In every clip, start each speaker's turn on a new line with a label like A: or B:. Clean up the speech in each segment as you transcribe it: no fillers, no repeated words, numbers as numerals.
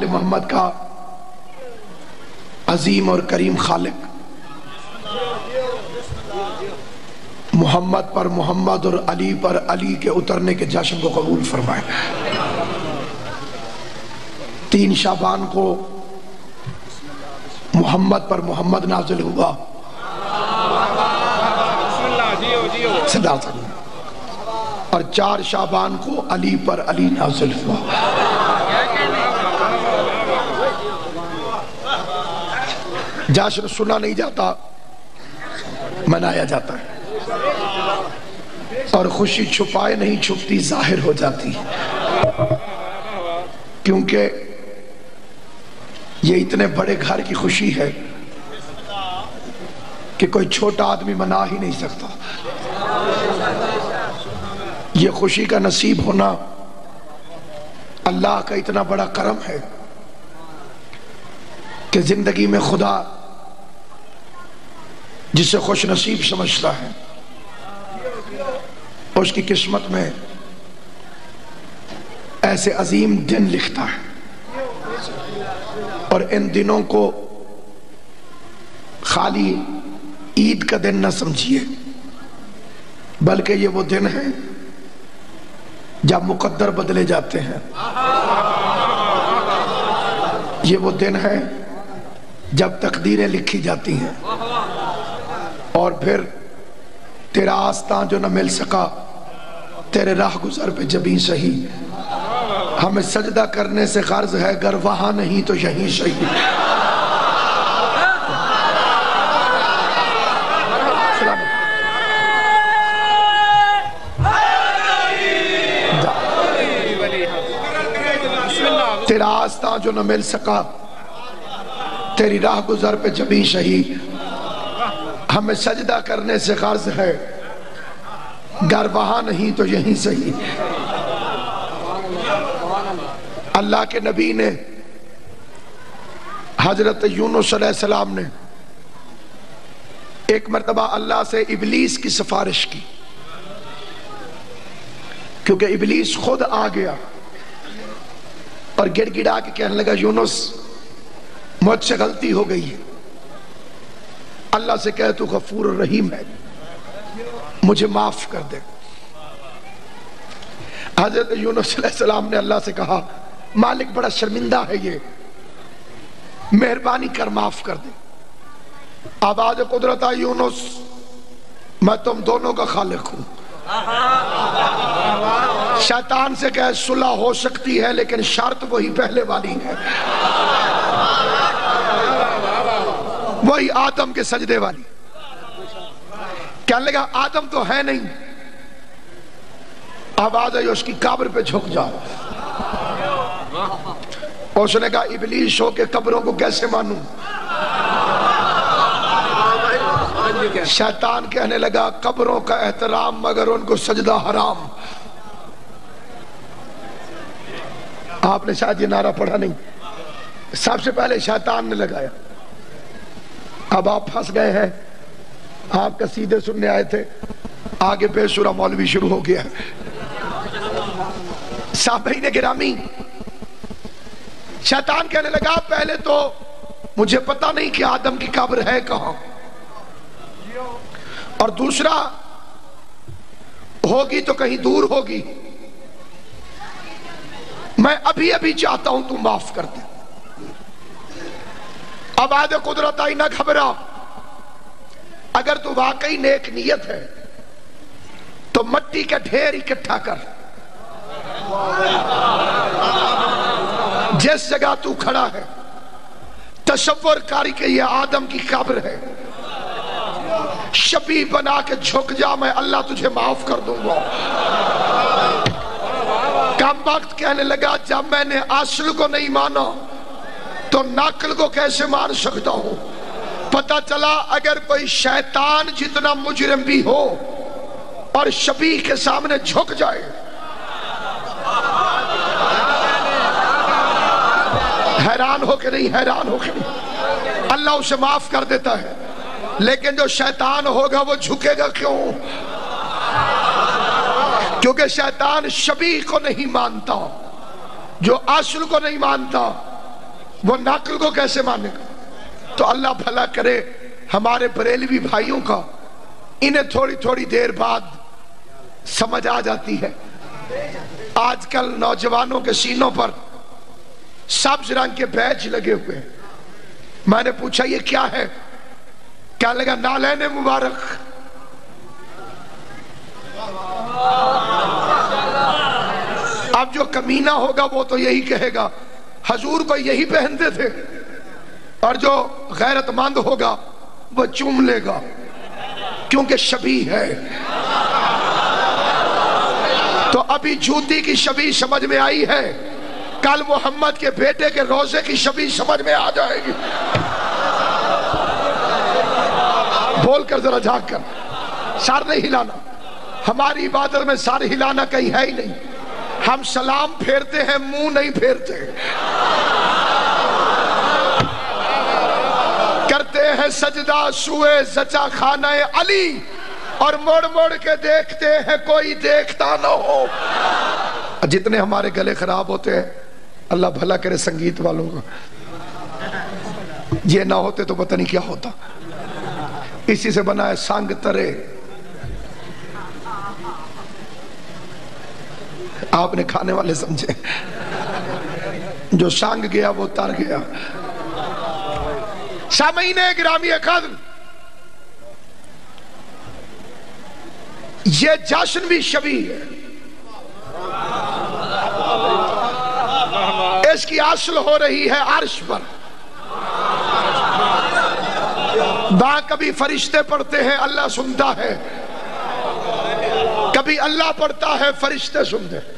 A: محمد کا عظیم اور کریم خالق محمد پر محمد اور علی پر علی کے اترنے کے جشن کو قبول فرمائے۔ 3 شعبان کو محمد پر محمد نازل ہوا، اور 4 شعبان کو علی پر علی نازل ہوا۔ جشن سنا نہیں جاتا، منایا جاتا ہے، اور خوشی چھپائے نہیں چھپتی، ظاہر ہو جاتی، کیونکہ یہ اتنے بڑے گھر کی خوشی ہے کہ کوئی چھوٹا آدمی منا ہی نہیں سکتا۔ یہ خوشی کا نصیب ہونا اللہ کا اتنا بڑا کرم ہے کہ زندگی میں خدا جسے خوش نصیب سمجھتا ہے اس کی قسمت میں ایسے عظیم دن لکھتا ہے، اور ان دنوں کو خالی عید کا دن نہ سمجھیے، بلکہ یہ وہ دن ہے جب مقدر بدلے جاتے ہیں، یہ وہ دن ہے جب تقدیریں لکھی جاتی ہیں، اور پھر تیرا آستان جو نہ مل سکا تیرے راہ گزر پہ جبیں سہی، ہمیں سجدہ کرنے سے غرض ہے گر وہاں نہیں تو یہیں سہی۔ تیرا آستان جو نہ مل سکا تیری راہ گزر پہ جبیں سہی، ہمیں سجدہ کرنے سے غرض ہے گر وہاں نہیں تو یہیں سہی۔ اللہ کے نبی نے حضرت یونس علیہ السلام نے ایک مرتبہ اللہ سے ابلیس کی سفارش کی، کیونکہ ابلیس خود آ گیا اور گڑ گڑا کے کہنے لگا یونس مجھ سے غلطی ہو گئی ہے، اللہ سے کہہ تو غفور الرحیم ہے، مجھے معاف کر دے۔ حضرت یونس علیہ السلام نے اللہ سے کہا مالک بڑا شرمندہ ہے یہ، مہربانی کر معاف کر دے۔ آواز قدرت آئی یونس میں تم دونوں کا خالق ہوں۔ شیطان سے کہے صلح ہو سکتی ہے لیکن شرط وہی پہلے والی ہے، وہی آدم کے سجدے والی۔ کہنے لگا آدم تو ہے نہیں، آواز آئی اس کی قبر پہ جھک جاؤ۔ اس نے کہا ابلیس ہو کے قبروں کو کیسے مانوں؟ شیطان کہنے لگا قبروں کا احترام مگر ان کو سجدہ حرام۔ آپ نے شاید یہ نعرہ پڑھا نہیں، سب سے پہلے شیطان نے لگایا۔ اب آپ پھنس گئے ہیں، آپ قصیدے سننے آئے تھے، آگے بے سورہ مولوی شروع ہو گیا ہے۔ سامعین گرامی، شیطان کہنے لگا پہلے تو مجھے پتا نہیں کہ آدم کی قبر ہے کہاں، اور دوسرا ہوگی تو کہیں دور ہوگی، میں ابھی ابھی چاہتا ہوں تو معاف کر دے۔ اب آج قدرت آئی نہ گھبرا، اگر تو واقعی نیک نیت ہے تو مٹی کا ڈھیر اکٹھا کر، جس جگہ تو کھڑا ہے تصور کاری کہ یہ آدم کی قبر ہے، شبیہ بنا کے جھک جا، میں اللہ تجھے معاف کر دوں گا۔ کم وقت کہنے لگا جب میں نے اصل کو نہیں مانا تو نقل کو کیسے مان سکتا ہوں؟ پتا چلا اگر کوئی شیطان جتنا مجرم بھی ہو اور شبیہ کے سامنے جھک جائے، حیران ہو کے نہیں، حیران ہو کے نہیں، اللہ اسے معاف کر دیتا ہے، لیکن جو شیطان ہوگا وہ جھکے گا کیوں؟ کیونکہ شیطان شبیہ کو نہیں مانتا، جو اصل کو نہیں مانتا وہ نقل کو کیسے مانے گا؟ تو اللہ بھلا کرے ہمارے بریلوی بھائیوں کا، انہیں تھوڑی تھوڑی دیر بعد سمجھ آ جاتی ہے۔ آج کل نوجوانوں کے سینوں پر سبز رنگ کے بیج لگے ہوئے ہیں۔ میں نے پوچھا یہ کیا ہے؟ کیا لگا نالین مبارک۔ اب جو کمینہ ہوگا وہ تو یہی کہے گا حضور کو یہی پہنتے تھے، اور جو غیرت مند ہوگا وہ چوم لے گا کیونکہ شبیہ ہے۔ تو ابھی جوتی کی شبیہ سمجھ میں آئی ہے، کل محمد کے بیٹے کے روزے کی شبیہ سمجھ میں آ جائے گی۔ بول کر ذرا جھانک کر، سر نہیں ہلانا۔ ہماری عبادت میں سر ہلانا کہیں ہے ہی نہیں۔ ہم سلام پھیرتے ہیں، منہ نہیں پھیرتے۔ کرتے ہیں سجدہ سوئے زچا خانہ علی، اور مڑ مڑ کے دیکھتے ہیں کوئی دیکھتا نہ ہو۔ جتنے ہمارے گلے خراب ہوتے ہیں، اللہ بھلا کرے سنگیت والوں کو، یہ نہ ہوتے تو پتہ نہیں کیا ہوتا۔ اسی سے بنا ہے سنگ ترے۔ آپ نے کھانے والے سمجھے، جو سنگ گیا وہ تر گیا۔ سامعین گرامی قدر، یہ جشن بھی شبیہ ہے۔ اس کی اصل ہو رہی ہے عرش پر۔ وہاں کبھی فرشتے پڑھتے ہیں، اللہ سنتا ہے، کبھی اللہ پڑھتا ہے، فرشتے سنتے ہیں۔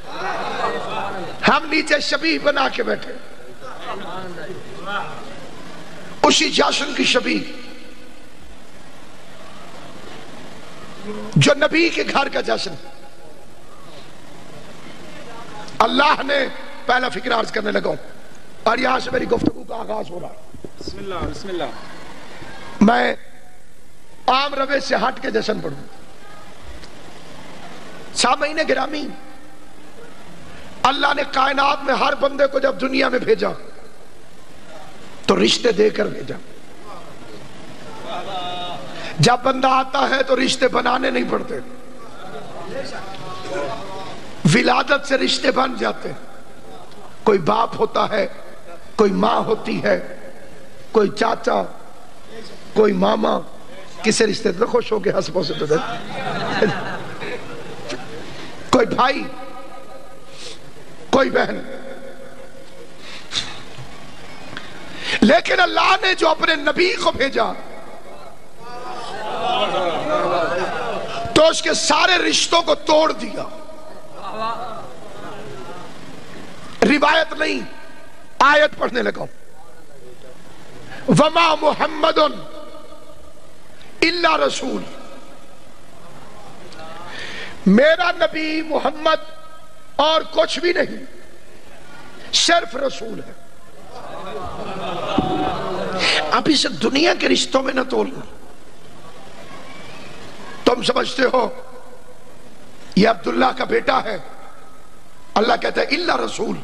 A: ہم نیچے شبیہ بنا کے بیٹھے، اسی جشن کی شبیہ جو نبی کے گھر کا جشن۔ اللہ نے پہلا فکر عرض کرنے لگا، اور یہاں سے میری گفتگو کا آغاز ہو رہا ہے۔ بسم اللہ بسم اللہ۔ میں عام روش سے ہٹ کے جشن پڑھوں۔ سامعین گرامی، اللہ نے کائنات میں ہر بندے کو جب دنیا میں بھیجا تو رشتے دے کر بھیجا۔ جب بندہ آتا ہے تو رشتے بنانے نہیں پڑتے، ولادت سے رشتے بن جاتے۔ کوئی باپ ہوتا ہے، کوئی ماں ہوتی ہے، کوئی چاچا، کوئی ماما۔ کسے رشتے تو خوش ہو کے ہنس پوسے تو دے، کوئی بھائی، کوئی بہن۔ لیکن اللہ نے جو اپنے نبی کو بھیجا تو اس کے سارے رشتوں کو توڑ دیا۔ روایت نہیں، آیت پڑھنے لگا، وما محمد الا رسول۔ میرا نبی محمد اور کچھ بھی نہیں، صرف رسول ہے۔ اب اسے دنیا کے رشتوں میں نہ تولنا۔ تم سمجھتے ہو یہ عبداللہ کا بیٹا ہے، اللہ کہتا ہے الا رسول،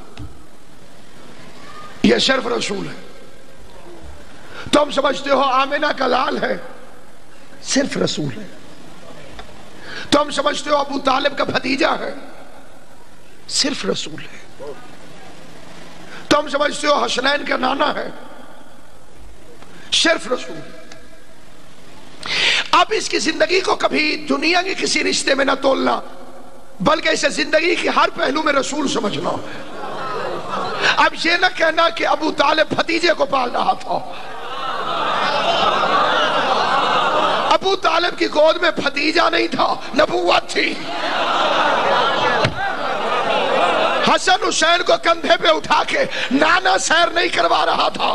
A: یہ صرف رسول ہے۔ تم سمجھتے ہو آمنہ کا لال ہے، صرف رسول ہے۔ تم سمجھتے ہو ابو طالب کا بھتیجا ہے، صرف رسول ہے۔ تم سمجھتے ہو حسنین کا نانا ہے، صرف رسول ہے۔ اب اس کی زندگی کو کبھی دنیا کے کسی رشتے میں نہ تولنا، بلکہ اسے زندگی کی ہر پہلو میں رسول سمجھنا۔ اب یہ نہ کہنا کہ ابو طالب بھتیجے کو پال رہا تھا۔ ابو طالب کی گود میں بھتیجا نہیں تھا، نبوت تھی۔ حسن حسین کو کندھے پہ اٹھا کے نانا سیر نہیں کروا رہا تھا،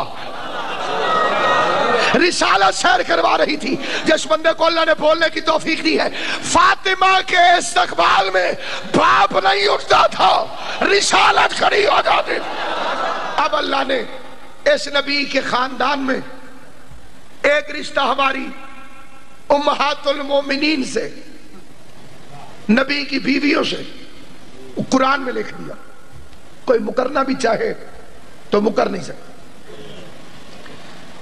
A: رسالت سیر کروا رہی تھی۔ جس بندے کو اللہ نے بولنے کی توفیق دی ہے، فاطمہ کے استقبال میں باپ نہیں اٹھتا تھا، رسالت کھڑی ہو جاتی۔ اب اللہ نے اس نبی کے خاندان میں ایک رشتہ ہماری امہات المومنین سے، نبی کی بیویوں سے، قرآن میں لکھ دیا۔ کوئی مکرنا بھی چاہے تو مکر نہیں سکتا۔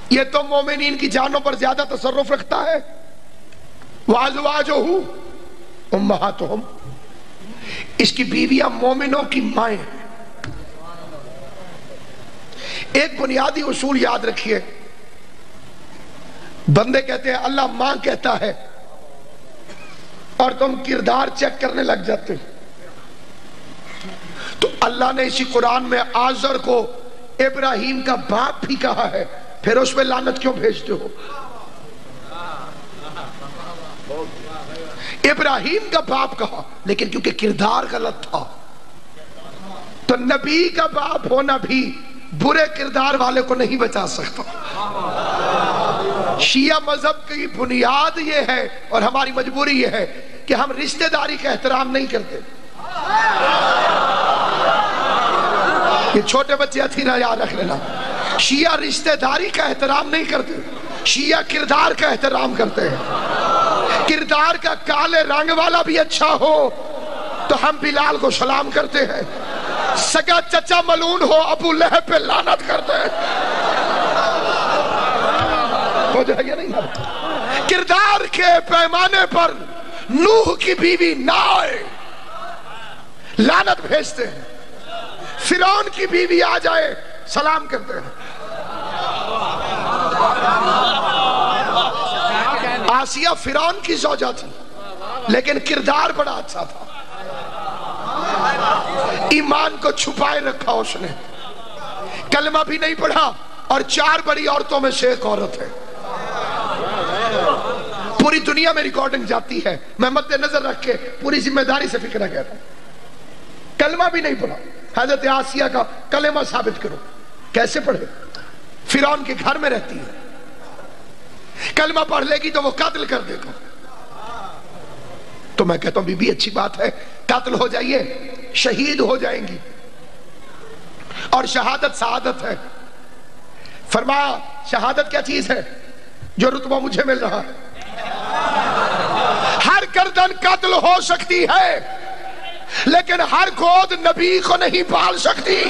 A: یہ تو مومنین کی جانوں پر زیادہ تصرف رکھتا ہے. وَأَزْوَاجُهُ أُمَّهَاتُهُمْ، اس کی بیویاں مومنوں کی مائیں ہیں. ایک بنیادی اصول یاد رکھیے، بندے کہتے ہیں اللہ ماں کہتا ہے اور تم کردار چیک کرنے لگ جاتے ہو. تو اللہ نے اسی قرآن میں آزر کو ابراہیم کا باپ بھی کہا ہے، پھر اس پہ لعنت کیوں بھیجتے ہو؟ ابراہیم کا باپ کہا لیکن کیونکہ کردار غلط تھا. تو نبی کا باپ ہونا بھی برے کردار والے کو نہیں بچا سکتا. شیعہ مذہب کی بنیاد یہ ہے اور ہماری مجبوری یہ ہے کہ ہم رشتہ داری کا احترام نہیں کرتے. یہ چھوٹے بچے اتھینا یاد رکھ لینا، شیعہ رشتہ داری کا احترام نہیں کرتے، شیعہ کردار کا احترام کرتے ہیں. کردار کا کالے رنگ والا بھی اچھا ہو تو ہم بلال کو سلام کرتے ہیں، سگا چچا ملعون ہو ابو لہب پہ لعنت کرتے ہیں. ہو جائے نہیں؟ کردار کے پیمانے پر نوح کی بیوی نائے لعنت بھیجتے ہیں، فرعون کی بیوی آ جائے سلام کرتے ہیں. آسیہ فرعون کی زوجہ تھی لیکن کردار بڑا اچھا تھا. ایمان کو چھپائے رکھا اس نے، کلمہ بھی نہیں پڑھا اور 4 بڑی عورتوں میں سے ایک عورت ہے. پوری دنیا میں ریکارڈنگ جاتی ہے، میں مد نظر رکھ کے پوری ذمہ داری سے فکر کہتا ہوں. کلمہ بھی نہیں پڑھا، حضرت آسیہ کا کلمہ ثابت کرو. کیسے پڑھے؟ فرعون کے گھر میں رہتی ہے، کلمہ پڑھ لے گی تو وہ قتل کر دے گا. تو میں کہتا ہوں بی بی اچھی بات ہے، قتل ہو جائیے، شہید ہو جائیں گی، اور شہادت سعادت ہے. فرمایا شہادت کیا چیز ہے؟ جو رتبہ مجھے مل رہا ہے. ہر گردن قتل ہو سکتی ہے لیکن ہر گود نبی کو نہیں پال سکتی.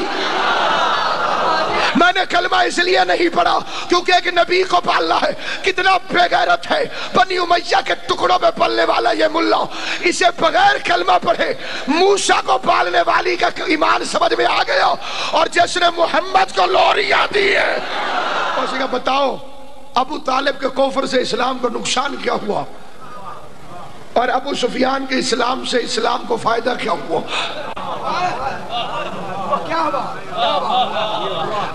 A: میں نے کلمہ اس لیے نہیں پڑھا کیونکہ ایک نبی کو پالنا ہے. کتنا بے غیرت ہے، بنی امیہ کے ٹکڑوں میں پلنے والا یہ ملا، اسے بغیر کلمہ پڑھے موسیٰ کو پالنے والی کا ایمان سمجھ میں آ گیا، اور جس نے محمد کو لوریاں دی ہے. اسی کا بتاؤ ابو طالب کے کفر سے اسلام کو نقصان کیا ہوا اور ابو سفیان کے اسلام سے اسلام کو فائدہ کیا ہوا؟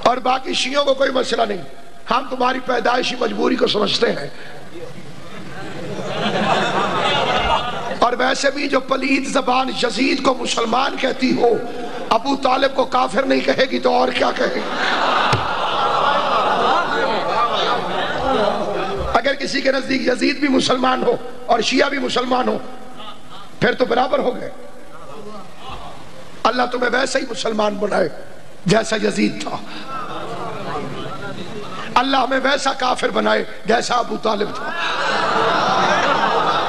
A: اور باقی شیعوں کو کوئی مسئلہ نہیں، ہم تمہاری پیدائشی مجبوری کو سمجھتے ہیں. اور ویسے بھی جو پلید زبان یزید کو مسلمان کہتی ہو ابو طالب کو کافر نہیں کہے گی تو اور کیا کہے گی؟ اگر کسی کے نزدیک یزید بھی مسلمان ہو اور شیعہ بھی مسلمان ہو پھر تو برابر ہو گئے. اللہ تمہیں ویسا ہی مسلمان بنائے جیسا یزید تھا، اللہ ہمیں ویسا کافر بنائے جیسا ابو طالب تھا.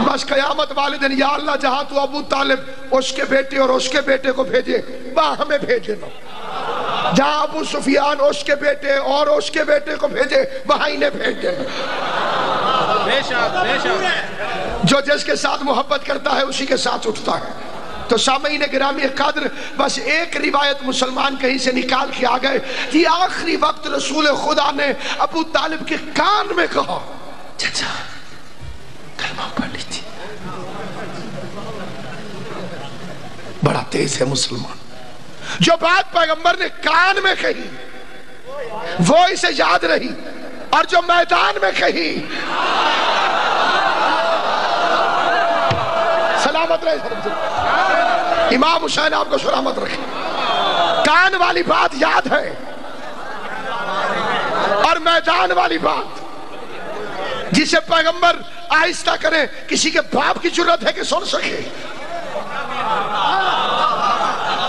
A: بس قیامت والے دن یا اللہ جہاں تو ابو طالب اس کے بیٹے اور اس کے بیٹے کو بھیجے وہاں ہمیں بھیجے نہ، جہاں ابو سفیان اس کے بیٹے اور اس کے بیٹے کو بھیجے وہاں انہیں بھیج دینا. جو جس کے ساتھ محبت کرتا ہے اسی کے ساتھ اٹھتا ہے. تو سامعین گرامی قدر، بس ایک روایت مسلمان کہیں سے نکال کے آ گئے کہ آخری وقت رسول خدا نے ابو طالب کے کان میں کہا چچا کلمہ پڑھ لیجیے. بڑا تیز ہے مسلمان. جو بات پیغمبر نے کان میں کہی وہ اسے یاد رہی، اور جو میدان میں کہی سلامت رہے. امام حسین آپ کو سلامت رکھے. کان والی بات یاد ہے اور میدان والی بات جسے پیغمبر آہستہ کرے کسی کے باپ کی جرت ہے کہ سن سکے،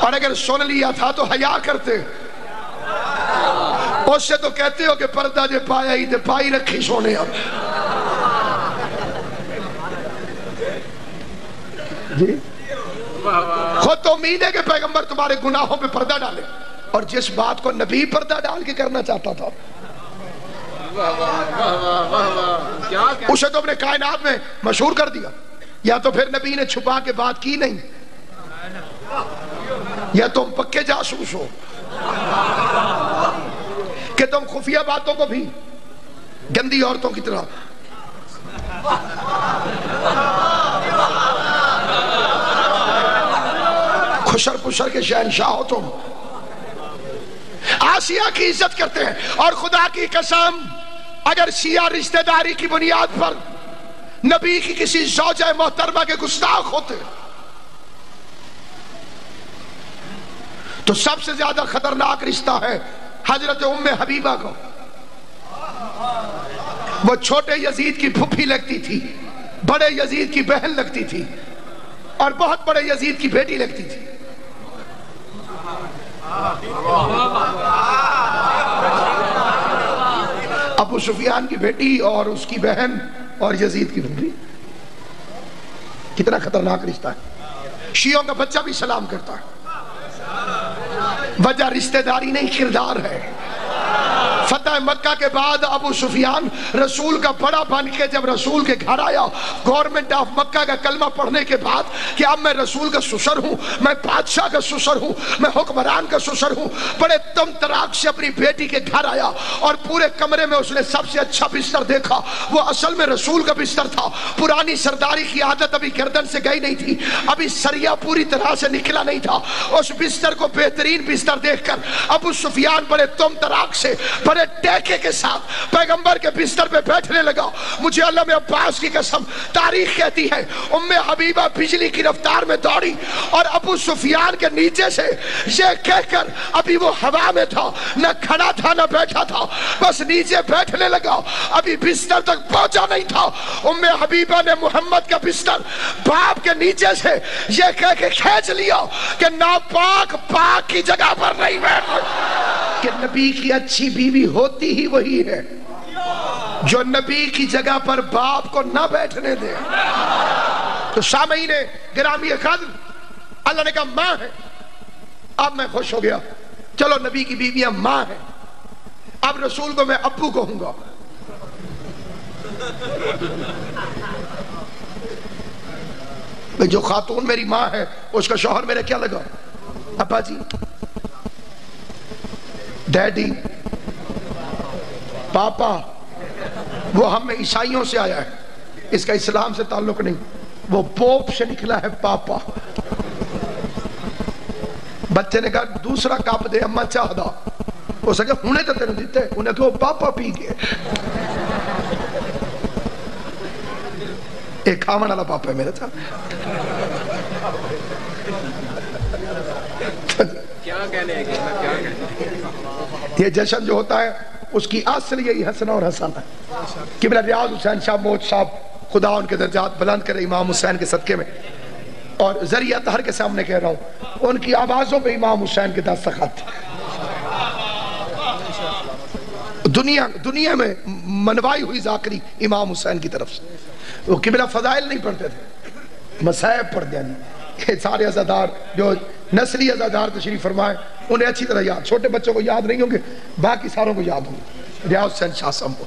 A: اور اگر سن لیا تھا تو حیا کرتے. اس سے تو کہتے ہو کہ پردہ جے پایا ہی دے پائی رکھی سونے. اب جی خود تو امید ہے کہ پیغمبر تمہارے گناہوں پہ پردہ ڈالے، اور جس بات کو نبی پردہ ڈال کے کرنا چاہتا تھا اسے تو اپنے کائنات میں مشہور کر دیا. یا تو پھر نبی نے چھپا کے بات کی نہیں, یا تم پکے جاسوس ہو کہ تم خفیہ باتوں کو بھی گندی عورتوں کی طرح خشر پشر کے شہنشاہ ہو تم. آسیہ کی عزت کرتے ہیں. اور خدا کی قسم اگر شیعہ رشتہ داری کی بنیاد پر نبی کی کسی زوجہ محترمہ کے گستاخ ہوتے تو سب سے زیادہ خطرناک رشتہ ہے حضرت ام حبیبہ کو. وہ چھوٹے یزید کی پھوپھی لگتی تھی, بڑے یزید کی بہن لگتی تھی, اور بہت بڑے یزید کی بیٹی لگتی تھی. ابو سفیان کی بیٹی اور اس کی بہن اور یزید کی پھوپھی, کتنا خطرناک رشتہ ہے. شیعوں کا بچہ بھی سلام کرتا ہے. وجہ رشتہ داری نہیں, کردار ہے. فتح مکہ کے بعد ابو سفیان رسول کا بڑا بن کے جب رسول کے گھر آیا, گورنمنٹ آف مکہ کا کلمہ پڑھنے کے بعد کہ اب میں رسول کا سسر ہوں, میں بادشاہ کا سسر ہوں, میں حکمران کا سسر ہوں, بڑے تم تراک سے اپنی بیٹی کے گھر آیا اور پورے کمرے میں اس نے سب سے اچھا بستر دیکھا. وہ اصل میں رسول کا بستر تھا. پرانی سرداری کی عادت ابھی گردن سے گئی نہیں تھی, ابھی سریا پوری طرح سے نکلا نہیں تھا. اس بستر کو بہترین بستر دیکھ کر ابو سفیان بڑے تم تراک سے بڑے ٹیکے کے ساتھ پیغمبر کے بستر پہ بیٹھنے لگا. مجھے علامہ عباس کی قسم تاریخ کہتی ہے ام حبیبہ بجلی کی رفتار میں دوڑی اور ابو سفیان کے نیچے سے یہ کہہ کر, ابھی وہ ہوا میں تھا, نہ کھڑا تھا نہ بیٹھا تھا, بس نیچے بیٹھنے لگا, ابھی بستر تک پہنچا نہیں تھا. ام حبیبہ نے محمد کا بستر باپ کے نیچے سے یہ کہہ کے کھینچ لیا کہ ناپاک پاک کی جگہ پر نہیں بیٹھ, کہ نبی کی اچھی بیوی ہوتی ہی وہی ہے جو نبی کی جگہ پر باپ کو نہ بیٹھنے دے. تو سامعین گرامی قدر, اللہ نے کہا ماں ہے. اب میں خوش ہو گیا, چلو نبی کی بیویاں ماں ہیں, اب رسول کو میں ابو کہوں گا. جو خاتون میری ماں ہے اس کا شوہر میرے کیا لگا, ابا جی, ڈیڈی, پاپا. وہ ہم میں عیسائیوں سے آیا ہے, اس کا اسلام سے تعلق نہیں. وہ پوپ سے نکلا ہے پاپا. بچے نے کہا دوسرا کپ دے اماں چاہ دا. اس نے کہا ہونے تو تیرے دیتے, انہیں کہا پاپا پی گئے. ایک کھاون والا پاپا ہے میرے ساتھ. یہ جشن جو ہوتا ہے اس کی اصل یہی حسن اور حسن ہے. قبلہ ریاض حسین شاہ موج صاحب, خدا ان کے درجات بلند کرے امام حسین کے صدقے میں, اور ذریعہ طہر کے سامنے کہہ رہا ہوں, ان کی آوازوں پہ امام حسین کے دستخط. دنیا میں منوائی ہوئی ذاکری امام حسین کی طرف سے. وہ قبلہ فضائل نہیں پڑھتے تھے, مصائب پڑھ دیا. یہ سارے عزادار جو نسلی عزادار تشریف فرمائے انہیں اچھی طرح یاد, چھوٹے بچوں کو یاد نہیں ہوں گے, باقی ساروں کو یاد ہوں گے. ریاض حسین شاہ صاحب کو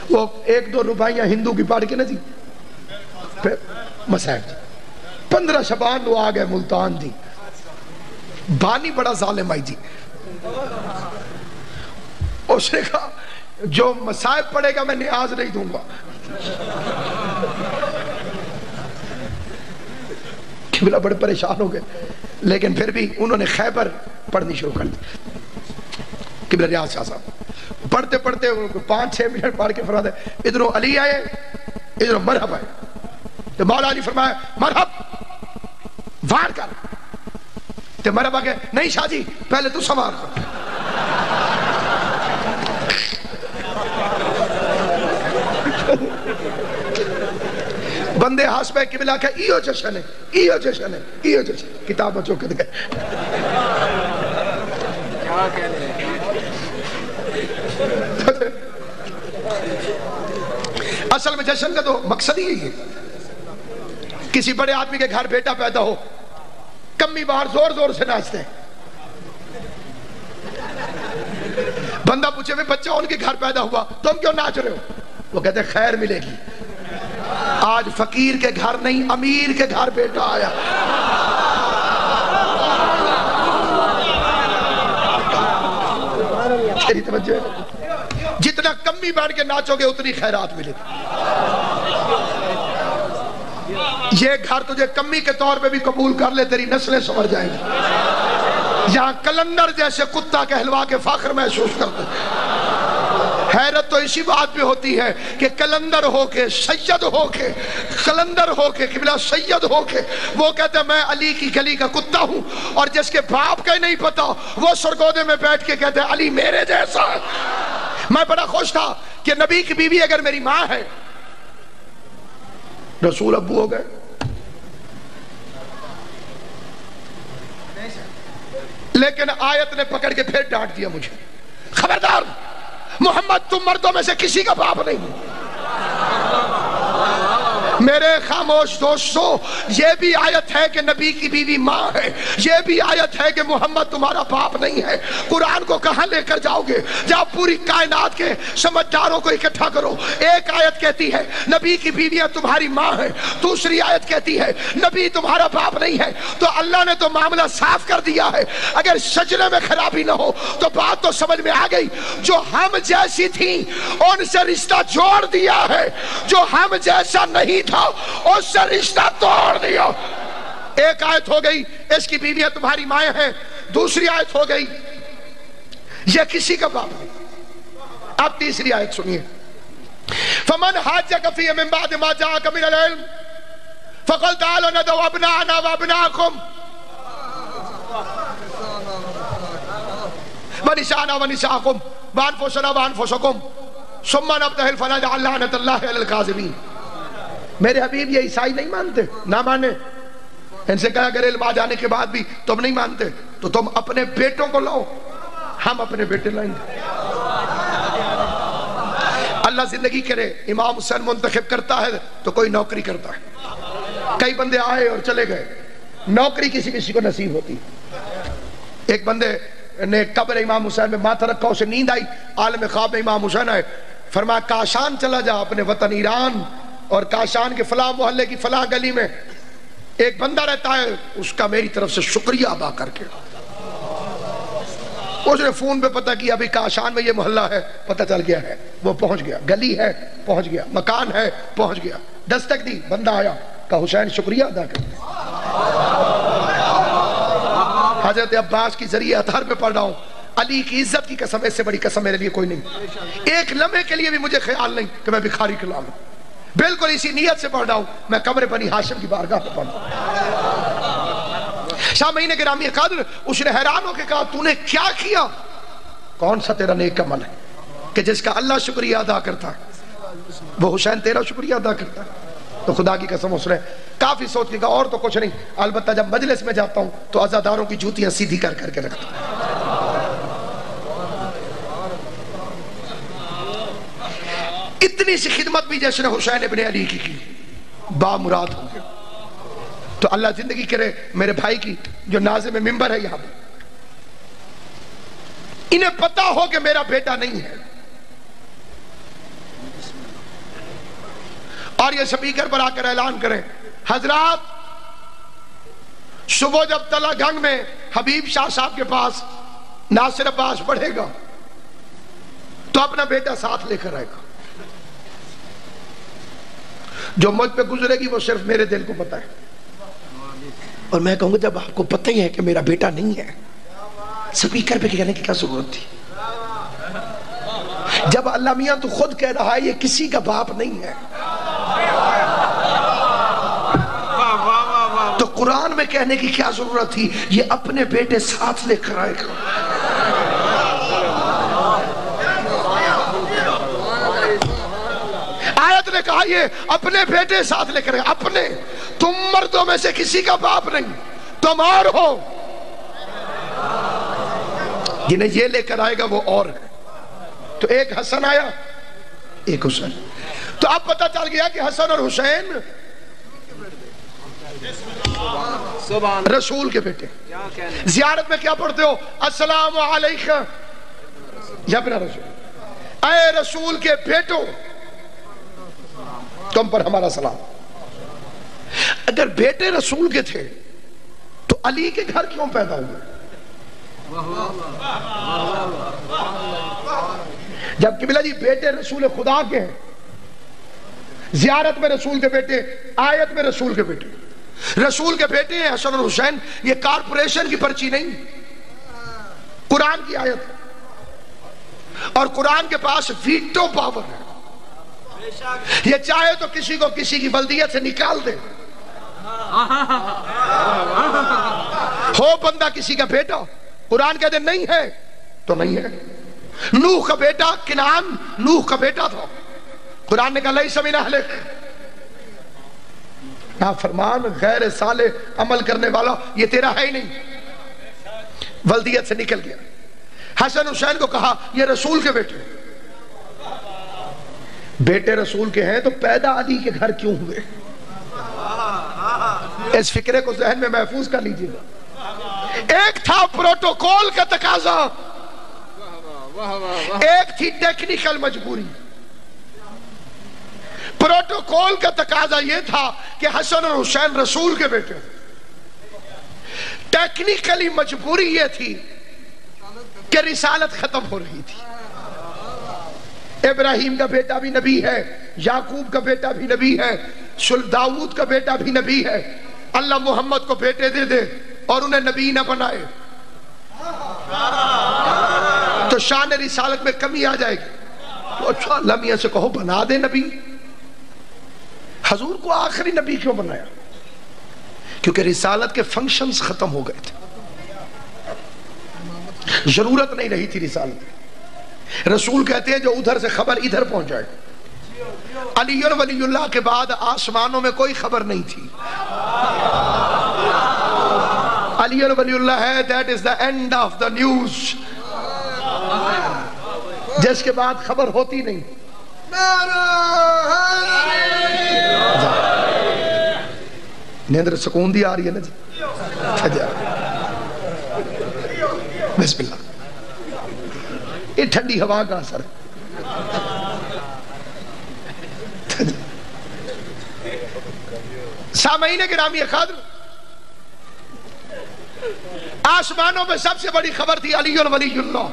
A: وہ 1-2 روپائیاں ہندو کی پاڑ کے نا جی, مصائب جی. 15 شبان وہ آ گئے ملتان جی, بانی بڑا ظالم آئی جی. اس نے کہا جو مصائب پڑے گا میں نیاز نہیں دوں گا. قبلہ بڑے پریشان ہو گئے, لیکن پھر بھی انہوں نے خیبر پڑھنی شروع کر دی. قبلہ ریاض شاہ صاحب پڑھتے پڑھتے 5-6 منٹ پڑھ کے فرماتے ادھروں علی آئے, ادھروں مرحب آئے. تو مولا علی فرمایا مرحب وار کر. تو مرحب آگے نہیں شاہ جی پہلے تو سوار کر. بندے ہاس پہ قبلہ کہ ایو جشن ہے, ایو جشن ہے, ایو جشن. کتاب بچوں کے دکھے اصل میں جشن کا تو مقصد ہی ہے. کسی بڑے آدمی کے گھر بیٹا پیدا ہو, کمی باہر زور زور سے ناچتے ہیں. بندہ پوچھے میں بچہ ان کے گھر پیدا ہوا تم کیوں ناچ رہے ہو؟ وہ کہتے ہیں خیر ملے گی، آج فقیر کے گھر نہیں امیر کے گھر بیٹا آیا۔ تیری توجہ ہے؟ جتنا کمی بڑھ کے ناچو گے اتنی خیرات ملے گی۔ یہ گھر تجھے کمی کے طور پہ بھی قبول کر لے، تیری نسلیں سنور جائیں گی۔ یہاں کلندر جیسے کتا کہلوا کے فخر محسوس کرتے ہیں۔ حیرت تو اسی بات پہ ہوتی ہے کہ کلندر ہو کے سید ہو کے کلندر ہو کے قبلہ سید ہو کے وہ کہتے ہیں میں علی کی گلی کا کتا ہوں، اور جس کے باپ کا ہی نہیں پتا وہ سرگودے میں بیٹھ کے کہتے ہیں علی میرے جیسا ہے۔ میں بڑا خوش تھا کہ نبی کی بیوی اگر میری ماں ہے، رسول ابو ہو گئے، لیکن آیت نے پکڑ کے پھر ڈانٹ دیا مجھے، خبردار محمد تم مردوں میں سے کسی کا باپ نہیں۔ میرے خاموش دوستو، یہ بھی آیت ہے کہ نبی کی بیوی ماں ہے، یہ بھی آیت ہے کہ محمد تمہارا باپ نہیں ہے۔ قرآن کو کہاں لے کر جاؤ گے؟ جب پوری کائنات کے سمجھداروں کو اکٹھا کرو، ایک آیت کہتی ہے نبی کی بیویاں تمہاری ماں ہے، دوسری آیت کہتی ہے نبی تمہارا باپ نہیں ہے۔ تو اللہ نے تو معاملہ صاف کر دیا ہے، اگر شجرے میں خرابی نہ ہو تو بات تو سمجھ میں آ گئی۔ جو ہم جیسی تھیں ان سے رشتہ جوڑ دیا ہے، جو ہم جیسا نہیں تھا اس سے رشتہ توڑ دیا۔ ایک آیت ہو گئی اس کی بیویاں تمہاری مائیں ہیں، دوسری آیت ہو گئی یہ کسی کا باپ نہیں۔ اب تیسری آیت سنیے، فمن حاجک فیہ من بعد ما جاءک من العلم فقل تعالوا ندعو ابناءنا وابناءکم ونساءنا ونساءکم وانفسنا وانفسکم ثم نبتہل فنجعل لعنۃ اللہ علی الکاذبین۔ میرے حبیب یہ عیسائی نہیں مانتے، نہ مانے۔ ان سے کہا اگر علم آ جانے کے بعد بھی تم نہیں مانتے تو تم اپنے بیٹوں کو لاؤ، ہم اپنے بیٹے لائیں گے۔ اللہ زندگی کرے، امام حسین منتخب کرتا ہے تو کوئی نوکری کرتا ہے۔ کئی بندے آئے اور چلے گئے، نوکری کسی کسی کو نصیب ہوتی۔ ایک بندے نے قبر امام حسین میں ماتھا رکھا، اسے نیند آئی، عالم خواب میں امام حسین آئے، فرمایا کاشان چلا جا، اپنے وطن ایران اور کاشان کے فلاں محلے کی فلاں گلی میں ایک بندہ رہتا ہے، اس کا میری طرف سے شکریہ ادا کر کے۔ اس نے فون پہ پتہ کیا ابھی کاشان میں یہ محلہ ہے، پتہ چل گیا ہے، وہ پہنچ گیا، گلی ہے پہنچ گیا، مکان ہے پہنچ گیا، دستک دی، بندہ آیا، کہا حسین شکریہ ادا کر۔ حضرت عباس کی ذریعہ اطہر پہ پڑھ رہا ہوں، علی کی عزت کی قسم، اس سے بڑی قسم میرے لیے کوئی نہیں۔ ایک لمحے کے لیے بھی مجھے خیال نہیں کہ میں بھکاری کلام ہوں، بالکل اسی نیت سے پڑھ رہا ہوں، میں قبر بنی ہاشم کی بارگاہ پہ پڑھ رہا ہوں۔ سامعین گرامی قدر، اس نے حیران ہو کے کہا تو نے کیا کیا؟ کون سا تیرا نیک عمل ہے کہ جس کا اللہ شکریہ ادا کرتا ہے وہ حسین تیرا شکریہ ادا کرتا ہے؟ تو خدا کی قسم اس نے کافی سوچ کے کہا اور تو کچھ نہیں، البتہ جب مجلس میں جاتا ہوں تو عزاداروں کی جوتیاں سیدھی کر کر کے رکھتا ہوں۔ اتنی سی خدمت بھی جیسے حسین ابن علی کی بامراد ہو گیا۔ تو اللہ زندگی کرے میرے بھائی کی جو ناظم ممبر ہے یہاں پر، انہیں پتا ہو کہ میرا بیٹا نہیں ہے، اور یہ سپیکر پر آ کر اعلان کریں حضرات صبح جب تلا گنگ میں حبیب شاہ صاحب کے پاس ناصر عباس پڑھے گا تو اپنا بیٹا ساتھ لے کر آئے گا۔ جو مجھ پہ گزرے گی وہ صرف میرے دل کو پتا ہے، اور میں کہوں گا جب آپ کو پتہ ہی ہے کہ میرا بیٹا نہیں ہے سپیکر پہ کہنے کی کیا ضرورت تھی؟ جب اللہ میاں تو خود کہہ رہا ہے یہ کسی کا باپ نہیں ہے، تو قرآن میں کہنے کی کیا ضرورت تھی؟ یہ اپنے بیٹے ساتھ لے کر آئے گا۔ آیت نے کہا یہ اپنے بیٹے ساتھ لے کر، اپنے، تم مردوں میں سے کسی کا باپ نہیں، تم اور ہو، جنہیں یہ لے کر آئے گا وہ اور ہے۔ تو ایک حسن آیا ایک حسین، تو اب پتہ چل گیا کہ حسن اور حسین رسول کے بیٹے۔ زیارت میں کیا پڑھتے ہو؟ السلام علیکم یا اپنا رسول، اے رسول کے بیٹوں تم پر ہمارا سلام۔ اگر بیٹے رسول کے تھے تو علی کے گھر کیوں پیدا ہوئے؟ جب قبلہ جی بیٹے رسول خدا کے ہیں، زیارت میں رسول کے بیٹے، آیت میں رسول کے بیٹے، رسول کے بیٹے ہیں حسن اور حسین، یہ کارپوریشن کی پرچی نہیں، قرآن کی آیت ہے، اور قرآن کے پاس ویٹو پاور ہے، یہ چاہے تو کسی کو کسی کی بلدیت سے نکال دے، ہو بندہ کسی کا بیٹا، قرآن کہتے نہیں ہے تو نہیں ہے۔ نوح کا بیٹا کنعان نوح کا بیٹا تھا، قرآن نے کہا لیس من اہلک، نافرمان غیر صالح عمل کرنے والا یہ تیرا ہے ہی نہیں، ولدیت سے نکل گیا۔ حسن حسین کو کہا یہ رسول کے بیٹے، بیٹے رسول کے ہیں تو پیدا علی کے گھر کیوں ہوئے؟ اس فکرے کو ذہن میں محفوظ کر لیجئے گا۔ ایک تھا پروٹوکول کا تقاضا، ایک تھی ٹیکنیکل مجبوری۔ پروٹوکول کا تقاضا یہ تھا کہ حسن اور حسین رسول کے بیٹے، ٹیکنیکلی مجبوری یہ تھی کہ رسالت ختم ہو رہی تھی۔ ابراہیم کا بیٹا بھی نبی ہے، یعقوب کا بیٹا بھی نبی ہے، داؤد کا بیٹا بھی نبی ہے، اللہ محمد کو بیٹے دے دے اور انہیں نبی نہ بنائے تو شان رسالت میں کمی آ جائے گی۔ تو اچھا اللہ میاں سے کہو بنا دے نبی۔ حضور کو آخری نبی کیوں بنایا؟ کیونکہ رسالت کے فنکشنز ختم ہو گئے تھے، ضرورت نہیں رہی تھی رسالت۔ رسول کہتے ہیں جو ادھر سے خبر ادھر پہنچ جائے۔ علی ولی اللہ کے بعد آسمانوں میں کوئی خبر نہیں تھی۔ علی ولی اللہ ہے that is the end of the news، جس کے بعد خبر ہوتی نہیں۔ نیندر سکون دی آ رہی ہے نا جی؟ بسم اللہ، یہ ٹھنڈی ہوا کا اثر ہے۔ سامعین گرامی قدر، آسمانوں میں سب سے بڑی خبر تھی علی ولی اللہ،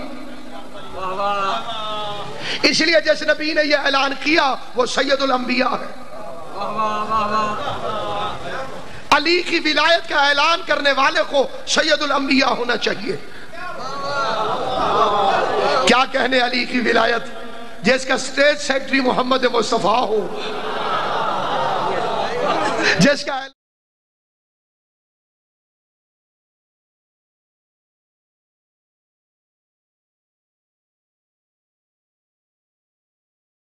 A: اس لیے جس نبی نے یہ اعلان کیا وہ سید الانبیاء ہے۔ علی کی ولایت کا اعلان کرنے والے کو سید الانبیاء ہونا چاہیے۔ کیا کہنے علی کی ولایت، جس کا اسٹیٹ سیکرٹری محمد مصطفیٰ ہو، جس کا